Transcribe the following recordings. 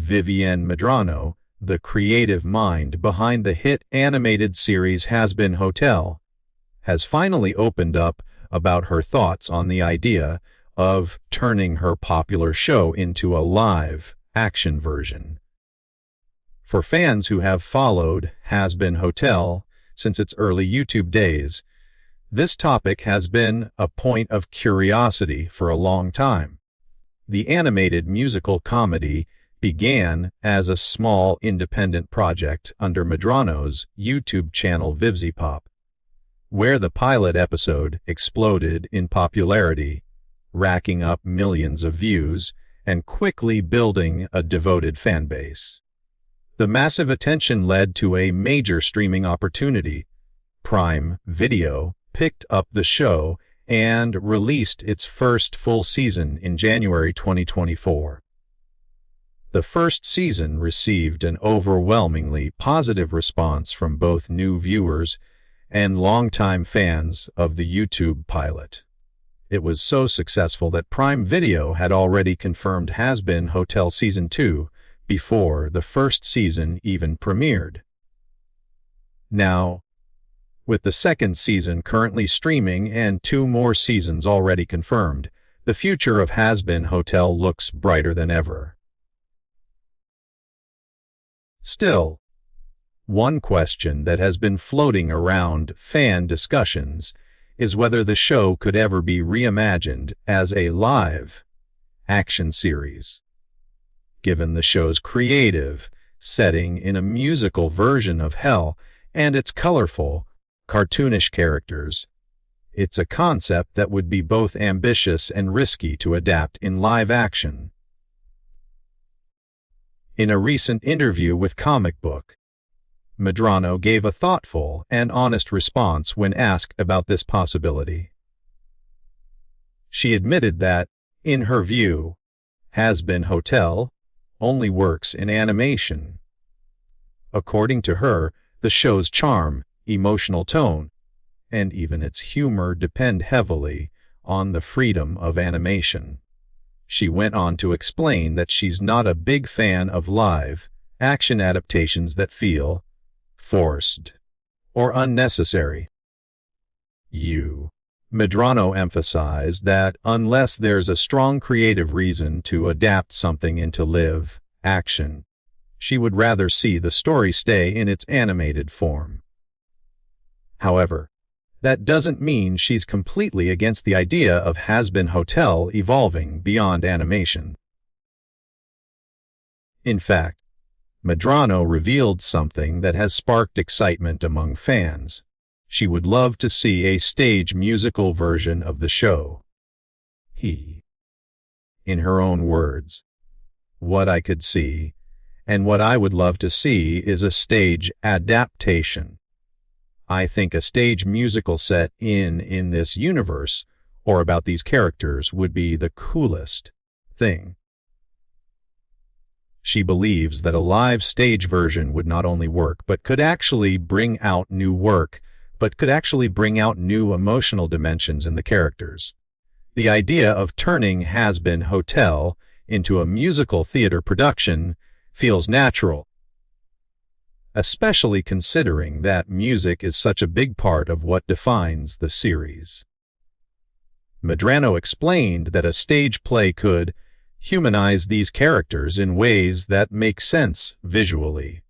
Vivienne Medrano, the creative mind behind the hit animated series Hazbin Hotel, has finally opened up about her thoughts on the idea of turning her popular show into a live action version. For fans who have followed Hazbin Hotel since its early YouTube days, this topic has been a point of curiosity for a long time. The animated musical comedy began as a small independent project under Medrano's YouTube channel Vivziepop, where the pilot episode exploded in popularity, racking up millions of views and quickly building a devoted fanbase. The massive attention led to a major streaming opportunity. Prime Video picked up the show and released its first full season in January 2024. The first season received an overwhelmingly positive response from both new viewers and longtime fans of the YouTube pilot. It was so successful that Prime Video had already confirmed Hazbin Hotel Season 2 before the first season even premiered. Now, with the second season currently streaming and 2 more seasons already confirmed, the future of Hazbin Hotel looks brighter than ever. Still, one question that has been floating around fan discussions is whether the show could ever be reimagined as a live action series. Given the show's creative setting in a musical version of Hell and its colorful, cartoonish characters, it's a concept that would be both ambitious and risky to adapt in live action. In a recent interview with Comic Book, Medrano gave a thoughtful and honest response when asked about this possibility. She admitted that, in her view, Hazbin Hotel only works in animation. According to her, the show's charm, emotional tone, and even its humor depend heavily on the freedom of animation. She went on to explain that she's not a big fan of live action adaptations that feel forced or unnecessary. Medrano emphasized that unless there's a strong creative reason to adapt something into live action, she would rather see the story stay in its animated form. However, that doesn't mean she's completely against the idea of Hazbin Hotel evolving beyond animation. In fact, Medrano revealed something that has sparked excitement among fans. She would love to see a stage musical version of the show. In her own words, "What I could see, and what I would love to see is a stage adaptation. I think a stage musical set in this universe, or about these characters, would be the coolest thing." She believes that a live stage version would not only work, but could actually bring out new emotional dimensions in the characters. The idea of turning Hazbin Hotel into a musical theater production feels natural, especially considering that music is such a big part of what defines the series. Medrano explained that a stage play could humanize these characters in ways that make sense visually,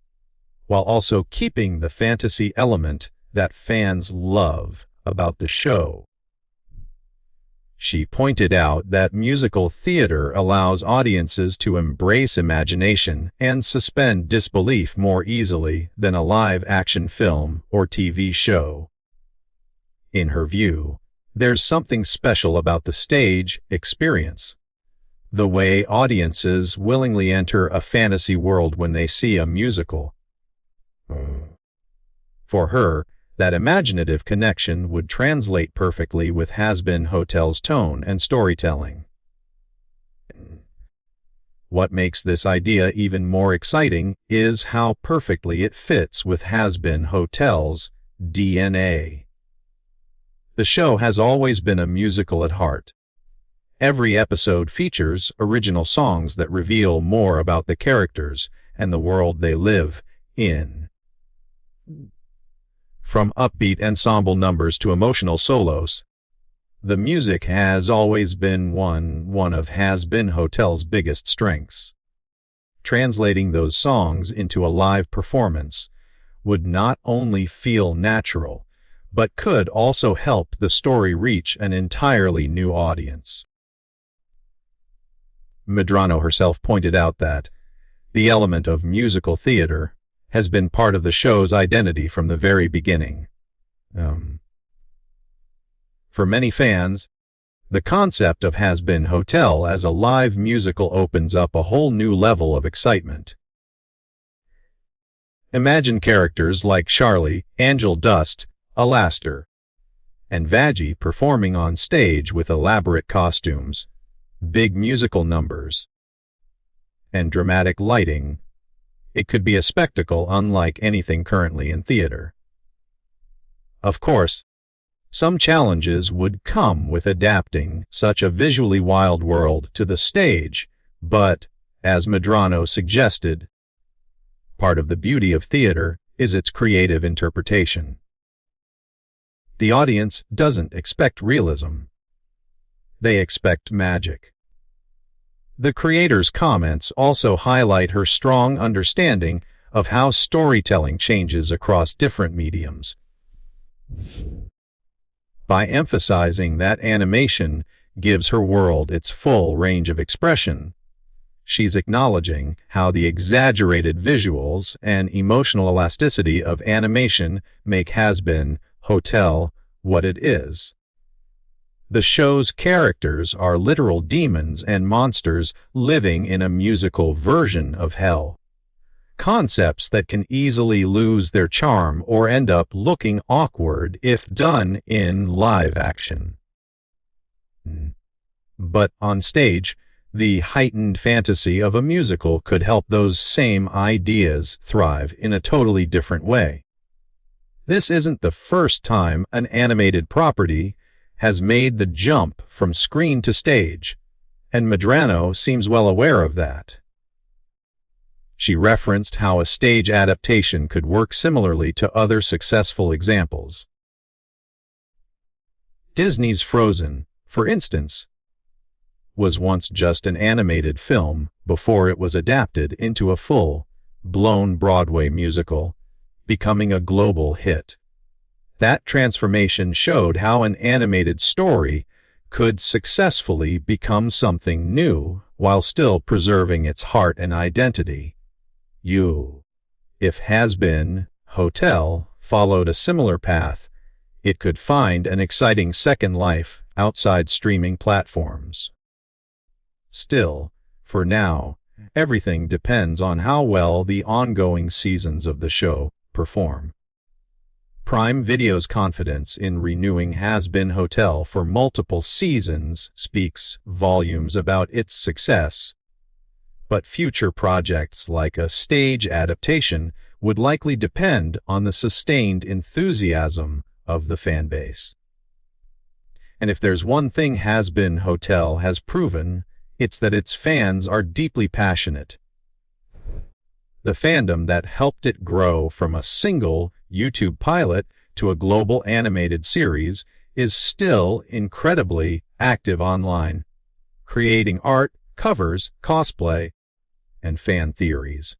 while also keeping the fantasy element that fans love about the show. She pointed out that musical theater allows audiences to embrace imagination and suspend disbelief more easily than a live-action film or TV show. In her view, there's something special about the stage experience. The way audiences willingly enter a fantasy world when they see a musical. For her, that imaginative connection would translate perfectly with Hazbin Hotel's tone and storytelling. What makes this idea even more exciting is how perfectly it fits with Hazbin Hotel's DNA. The show has always been a musical at heart, Every episode features original songs that reveal more about the characters and the world they live in. From upbeat ensemble numbers to emotional solos, the music has always been one of Hazbin Hotel's biggest strengths. Translating those songs into a live performance would not only feel natural, but could also help the story reach an entirely new audience. Medrano herself pointed out that the element of musical theater has been part of the show's identity from the very beginning. For many fans, the concept of Hazbin Hotel as a live musical opens up a whole new level of excitement. Imagine characters like Charlie, Angel Dust, Alastair, and Vaggie performing on stage with elaborate costumes, big musical numbers, and dramatic lighting. It could be a spectacle unlike anything currently in theater. Of course, some challenges would come with adapting such a visually wild world to the stage, but, as Medrano suggested, part of the beauty of theater is its creative interpretation. The audience doesn't expect realism. They expect magic. The creator's comments also highlight her strong understanding of how storytelling changes across different mediums. By emphasizing that animation gives her world its full range of expression, she's acknowledging how the exaggerated visuals and emotional elasticity of animation make Hazbin Hotel what it is. The show's characters are literal demons and monsters living in a musical version of hell. Concepts that can easily lose their charm or end up looking awkward if done in live action. But on stage, the heightened fantasy of a musical could help those same ideas thrive in a totally different way. This isn't the first time an animated property has made the jump from screen to stage, and Medrano seems well aware of that. She referenced how a stage adaptation could work similarly to other successful examples. Disney's Frozen, for instance, was once just an animated film before it was adapted into a full-blown Broadway musical, becoming a global hit. That transformation showed how an animated story could successfully become something new while still preserving its heart and identity. If Hazbin Hotel followed a similar path, it could find an exciting second life outside streaming platforms. Still, for now, everything depends on how well the ongoing seasons of the show perform. Prime Video's confidence in renewing Hazbin Hotel for multiple seasons speaks volumes about its success. But future projects like a stage adaptation would likely depend on the sustained enthusiasm of the fan base. And if there's one thing Hazbin Hotel has proven, it's that its fans are deeply passionate. The fandom that helped it grow from a single YouTube pilot to a global animated series is still incredibly active online, creating art, covers, cosplay, and fan theories.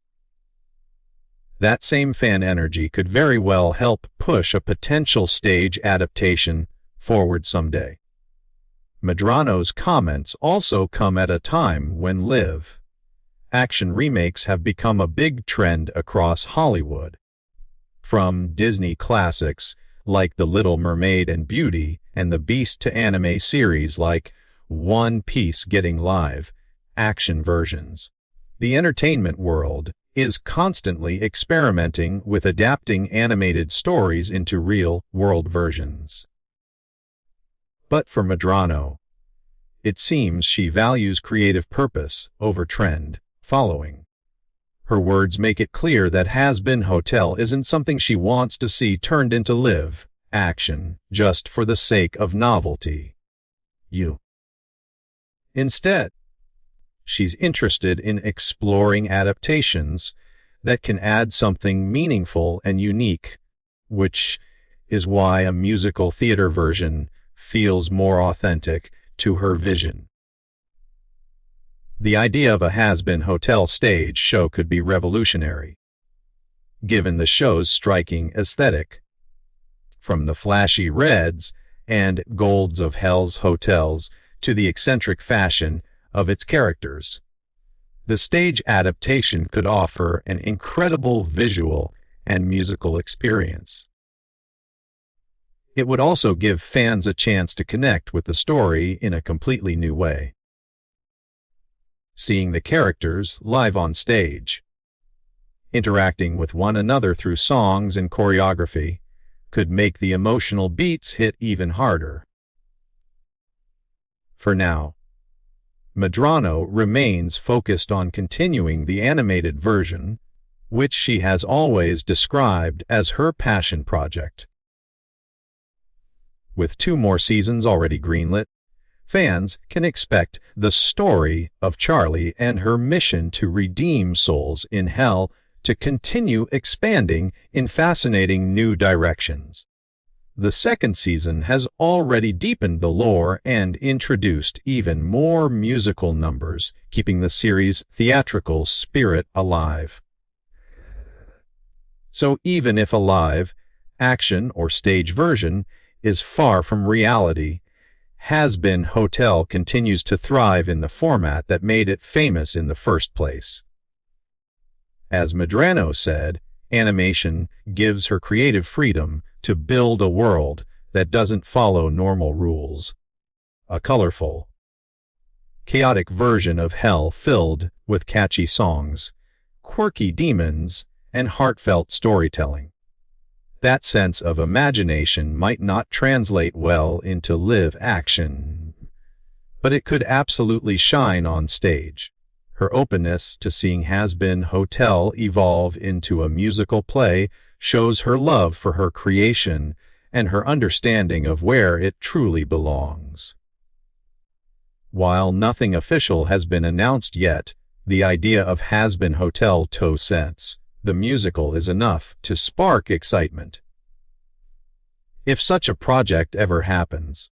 That same fan energy could very well help push a potential stage adaptation forward someday. Medrano's comments also come at a time when live-action remakes have become a big trend across Hollywood. From Disney classics like The Little Mermaid and Beauty and the Beast to anime series like One Piece getting live-action versions. The entertainment world is constantly experimenting with adapting animated stories into real-world versions. But for Medrano, it seems she values creative purpose over trend following. Her words make it clear that Hazbin Hotel isn't something she wants to see turned into live-action just for the sake of novelty. Instead, she's interested in exploring adaptations that can add something meaningful and unique, which is why a musical theater version feels more authentic to her vision. The idea of a Hazbin Hotel stage show could be revolutionary, given the show's striking aesthetic. From the flashy reds and golds of Hell's hotels to the eccentric fashion of its characters, the stage adaptation could offer an incredible visual and musical experience. It would also give fans a chance to connect with the story in a completely new way. Seeing the characters live on stage, interacting with one another through songs and choreography, could make the emotional beats hit even harder. For now, Medrano remains focused on continuing the animated version, which she has always described as her passion project. With 2 more seasons already greenlit, fans can expect the story of Charlie and her mission to redeem souls in hell to continue expanding in fascinating new directions. The 2nd season has already deepened the lore and introduced even more musical numbers, keeping the series' theatrical spirit alive. So even if a live, action, or stage version is far from reality, Hazbin Hotel continues to thrive in the format that made it famous in the first place. As Medrano said, animation gives her creative freedom to build a world that doesn't follow normal rules. A colorful, chaotic version of hell filled with catchy songs, quirky demons, and heartfelt storytelling. That sense of imagination might not translate well into live action, but it could absolutely shine on stage. Her openness to seeing Hazbin Hotel evolve into a musical play shows her love for her creation and her understanding of where it truly belongs. While nothing official has been announced yet, the idea of Hazbin Hotel makes sense. The musical is enough to spark excitement. If such a project ever happens,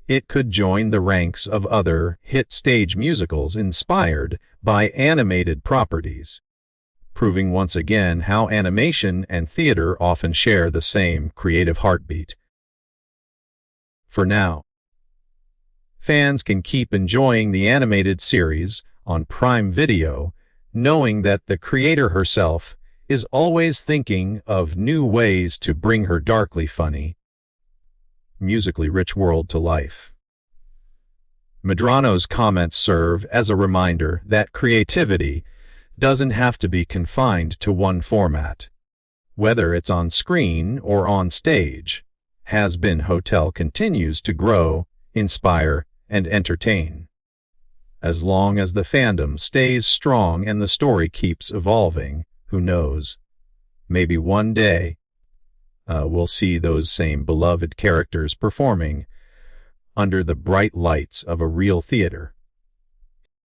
it could join the ranks of other hit stage musicals inspired by animated properties, proving once again how animation and theater often share the same creative heartbeat. For now, fans can keep enjoying the animated series on Prime Video, knowing that the creator herself is always thinking of new ways to bring her darkly funny, musically rich world to life. Medrano's comments serve as a reminder that creativity doesn't have to be confined to one format. Whether it's on screen or on stage, Hazbin Hotel continues to grow, inspire, and entertain. As long as the fandom stays strong and the story keeps evolving, who knows? Maybe one day we'll see those same beloved characters performing under the bright lights of a real theater.